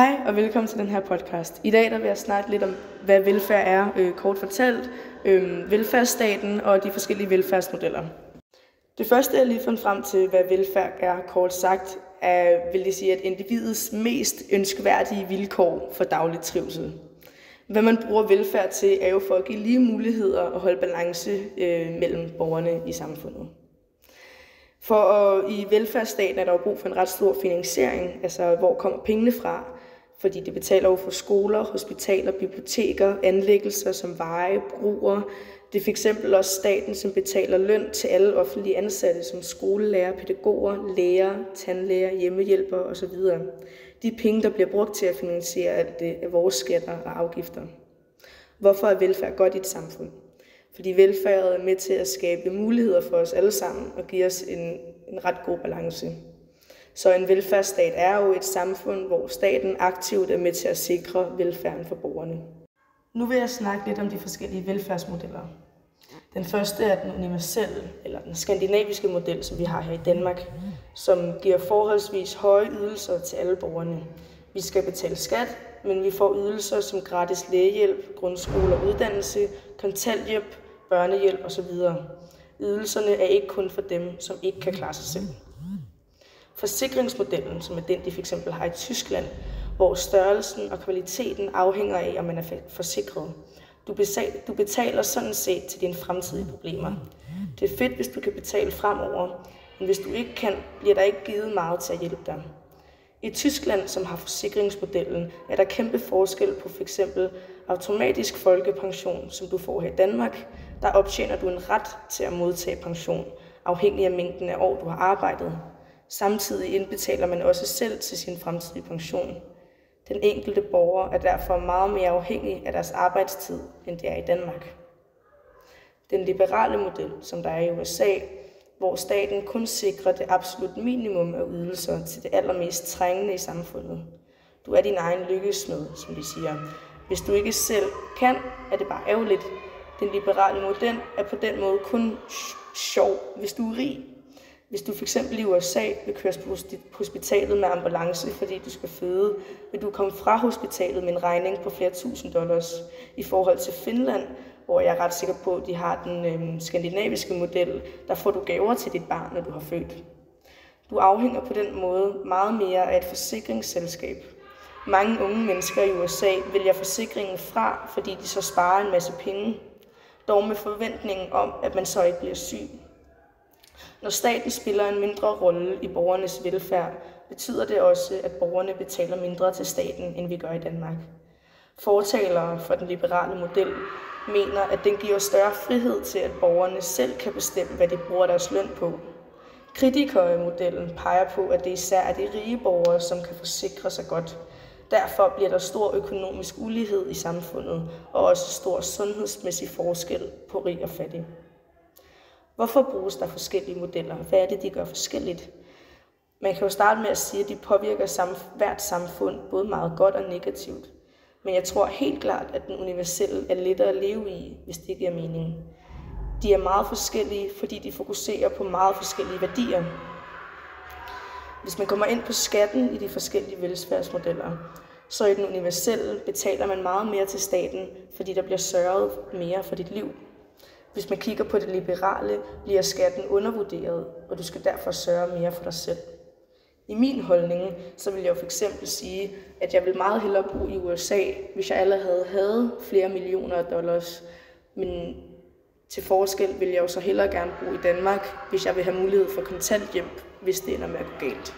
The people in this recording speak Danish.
Hej og velkommen til den her podcast. I dag vil jeg snakke lidt om, hvad velfærd er, kort fortalt, velfærdsstaten og de forskellige velfærdsmodeller. Det første, jeg lige fundet frem til, hvad velfærd er, kort sagt, vil det sige, at individets mest ønskværdige vilkår for daglig trivsel. Hvad man bruger velfærd til, er jo for at give lige muligheder og holde balance mellem borgerne i samfundet. I velfærdsstaten er der jo brug for en ret stor finansiering, altså hvor kommer pengene fra? Fordi det betaler jo for skoler, hospitaler, biblioteker, anlæggelser som veje, broer. Det er f.eks. også staten, som betaler løn til alle offentlige ansatte som skolelærer, pædagoger, læger, tandlæger, hjemmehjælpere osv. De penge, der bliver brugt til at finansiere alt det, er vores skatter og afgifter. Hvorfor er velfærd godt i et samfund? Fordi velfærd er med til at skabe muligheder for os alle sammen og give os en ret god balance. Så en velfærdsstat er jo et samfund, hvor staten aktivt er med til at sikre velfærden for borgerne. Nu vil jeg snakke lidt om de forskellige velfærdsmodeller. Den første er den universelle, eller den skandinaviske model, som vi har her i Danmark, som giver forholdsvis høje ydelser til alle borgerne. Vi skal betale skat, men vi får ydelser som gratis lægehjælp, grundskole og uddannelse, kontanthjælp, børnehjælp osv. Ydelserne er ikke kun for dem, som ikke kan klare sig selv. Forsikringsmodellen, som er den, de f.eks. har i Tyskland, hvor størrelsen og kvaliteten afhænger af, om man er forsikret. Du betaler sådan set til dine fremtidige problemer. Det er fedt, hvis du kan betale fremover, men hvis du ikke kan, bliver der ikke givet meget til at hjælpe dig. I Tyskland, som har forsikringsmodellen, er der kæmpe forskel på f.eks. automatisk folkepension, som du får her i Danmark. Der optjener du en ret til at modtage pension, afhængig af mængden af år, du har arbejdet. Samtidig indbetaler man også selv til sin fremtidige pension. Den enkelte borger er derfor meget mere afhængig af deres arbejdstid, end det er i Danmark. Den liberale model, som der er i USA, hvor staten kun sikrer det absolut minimum af ydelser til det allermest trængende i samfundet. Du er din egen lykkesmed, som de siger. Hvis du ikke selv kan, er det bare ærgerligt. Den liberale model er på den måde kun sjov, hvis du er rig. Hvis du f.eks. i USA vil køres på hospitalet med ambulance, fordi du skal føde, vil du komme fra hospitalet med en regning på flere $1000. I forhold til Finland, hvor jeg er ret sikker på, at de har den skandinaviske model, der får du gaver til dit barn, når du har født. Du afhænger på den måde meget mere af et forsikringsselskab. Mange unge mennesker i USA vælger forsikringen fra, fordi de så sparer en masse penge, dog med forventningen om, at man så ikke bliver syg. Når staten spiller en mindre rolle i borgernes velfærd, betyder det også, at borgerne betaler mindre til staten, end vi gør i Danmark. Fortalere for den liberale model mener, at den giver større frihed til, at borgerne selv kan bestemme, hvad de bruger deres løn på. Kritikere af modellen peger på, at det især er de rige borgere, som kan forsikre sig godt. Derfor bliver der stor økonomisk ulighed i samfundet, og også stor sundhedsmæssig forskel på rig og fattig. Hvorfor bruges der forskellige modeller? Hvad er det, de gør forskelligt? Man kan jo starte med at sige, at de påvirker hvert samfund både meget godt og negativt. Men jeg tror helt klart, at den universelle er lettere at leve i, hvis det giver mening. De er meget forskellige, fordi de fokuserer på meget forskellige værdier. Hvis man kommer ind på skatten i de forskellige velfærdsmodeller, så i den universelle betaler man meget mere til staten, fordi der bliver sørget mere for dit liv. Hvis man kigger på det liberale, bliver skatten undervurderet, og du skal derfor sørge mere for dig selv. I min holdning, så vil jeg jo for eksempel sige, at jeg vil meget hellere bo i USA, hvis jeg allerede havde flere millioner af dollars. Men til forskel vil jeg jo så hellere gerne bo i Danmark, hvis jeg vil have mulighed for kontanthjælp, hvis det ender med at gå galt.